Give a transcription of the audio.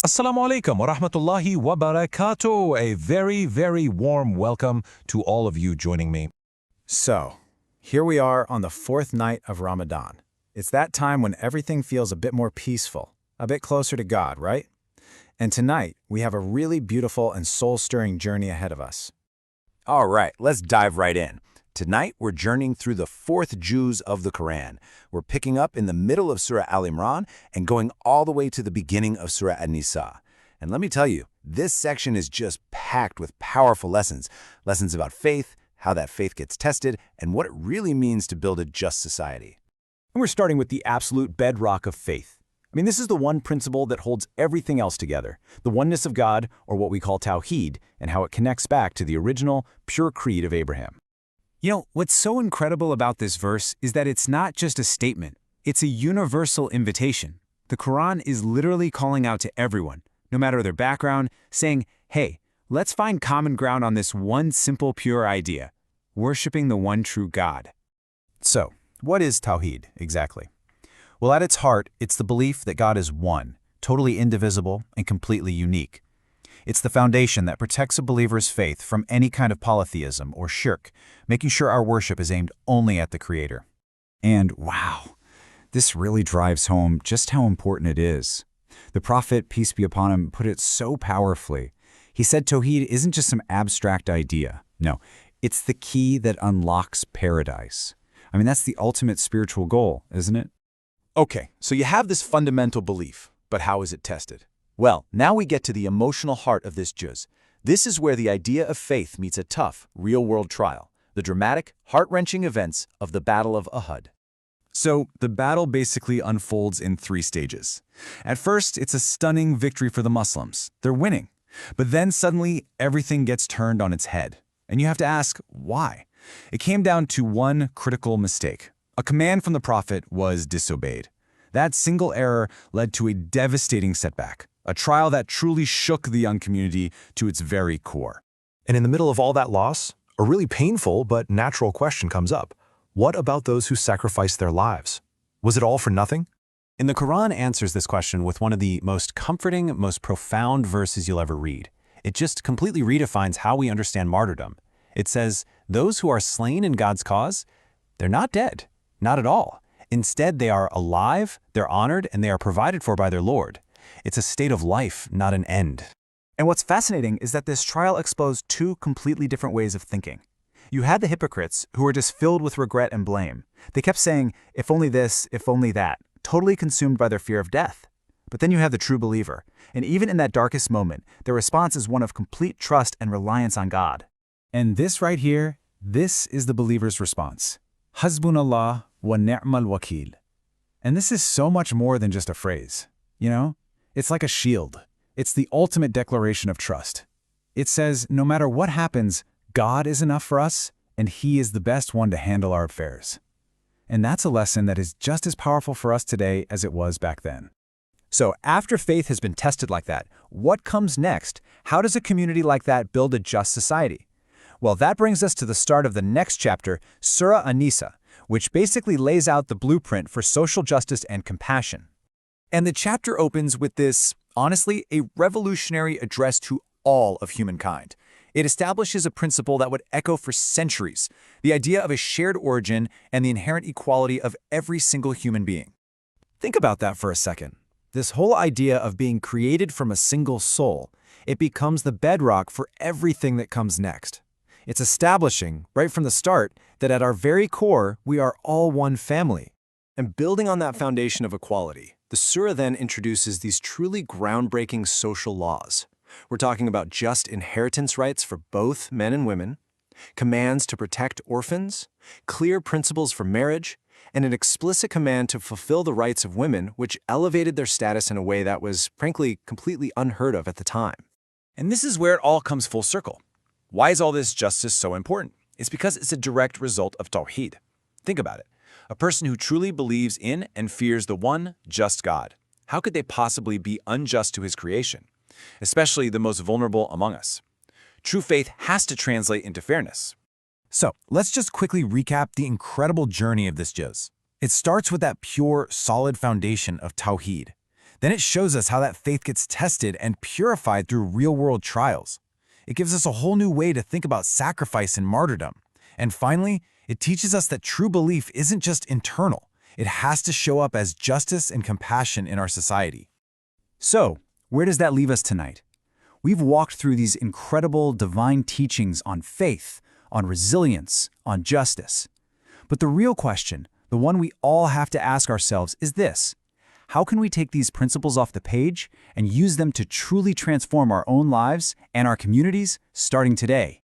Assalamu alaikum wa rahmatullahi wa barakatuh. A very, very warm welcome to all of you joining me. So, here we are on the fourth night of Ramadan. It's that time when everything feels a bit more peaceful, a bit closer to God, right? And tonight, we have a really beautiful and soul-stirring journey ahead of us. All right, let's dive right in. Tonight, we're journeying through the fourth juz of the Qur'an. We're picking up in the middle of Surah Al-Imran and going all the way to the beginning of Surah An-Nisa. And let me tell you, this section is just packed with powerful lessons. Lessons about faith, how that faith gets tested, and what it really means to build a just society. And we're starting with the absolute bedrock of faith. This is the one principle that holds everything else together, the oneness of God, or what we call Tawheed, and how it connects back to the original, pure creed of Abraham. What's so incredible about this verse is that it's not just a statement, it's a universal invitation. The Quran is literally calling out to everyone, no matter their background, saying, hey, let's find common ground on this one simple, pure idea, worshiping the one true God. So, what is Tawheed exactly? Well, at its heart, it's the belief that God is one, totally indivisible, and completely unique. It's the foundation that protects a believer's faith from any kind of polytheism or shirk, making sure our worship is aimed only at the Creator. And wow, this really drives home just how important it is. The Prophet, peace be upon him, put it so powerfully. He said Tawheed isn't just some abstract idea. No, it's the key that unlocks paradise. That's the ultimate spiritual goal, isn't it? Okay, so you have this fundamental belief, but how is it tested? Well, now we get to the emotional heart of this juz. This is where the idea of faith meets a tough, real-world trial, the dramatic, heart-wrenching events of the Battle of Uhud. So, the battle basically unfolds in three stages. At first, it's a stunning victory for the Muslims. They're winning. But then suddenly, everything gets turned on its head. And you have to ask, why? It came down to one critical mistake. A command from the Prophet was disobeyed. That single error led to a devastating setback, a trial that truly shook the young community to its very core. And in the middle of all that loss, a really painful but natural question comes up. What about those who sacrificed their lives? Was it all for nothing? And the Quran answers this question with one of the most comforting, most profound verses you'll ever read. It just completely redefines how we understand martyrdom. It says, those who are slain in God's cause, they're not dead, not at all. Instead, they are alive, they're honored, and they are provided for by their Lord. It's a state of life, not an end. And what's fascinating is that this trial exposed two completely different ways of thinking. You had the hypocrites who were just filled with regret and blame. They kept saying, if only this, if only that, totally consumed by their fear of death. But then you have the true believer, and even in that darkest moment, their response is one of complete trust and reliance on God. And this right here, this is the believer's response. Hasbunallah wa ni'mal wakil. And this is so much more than just a phrase. It's like a shield. It's the ultimate declaration of trust. It says, no matter what happens, God is enough for us, and He is the best one to handle our affairs. And that's a lesson that is just as powerful for us today as it was back then. So after faith has been tested like that, what comes next? How does a community like that build a just society? Well, that brings us to the start of the next chapter, Surah An-Nisa, which basically lays out the blueprint for social justice and compassion. And the chapter opens with this, honestly, a revolutionary address to all of humankind. It establishes a principle that would echo for centuries, the idea of a shared origin and the inherent equality of every single human being. Think about that for a second. This whole idea of being created from a single soul, it becomes the bedrock for everything that comes next. It's establishing, right from the start, that at our very core, we are all one family. And building on that foundation of equality, the surah then introduces these truly groundbreaking social laws. We're talking about just inheritance rights for both men and women, commands to protect orphans, clear principles for marriage, and an explicit command to fulfill the rights of women, which elevated their status in a way that was, frankly, completely unheard of at the time. And this is where it all comes full circle. Why is all this justice so important? It's because it's a direct result of Tawheed. Think about it. A person who truly believes in and fears the one just God. How could they possibly be unjust to His creation, especially the most vulnerable among us? True faith has to translate into fairness. So, let's just quickly recap the incredible journey of this juz. It starts with that pure, solid foundation of Tawheed. Then it shows us how that faith gets tested and purified through real-world trials. It gives us a whole new way to think about sacrifice and martyrdom. And finally, it teaches us that true belief isn't just internal. It has to show up as justice and compassion in our society. So, where does that leave us tonight? We've walked through these incredible divine teachings on faith, on resilience, on justice. But the real question, the one we all have to ask ourselves, is this: how can we take these principles off the page and use them to truly transform our own lives and our communities starting today?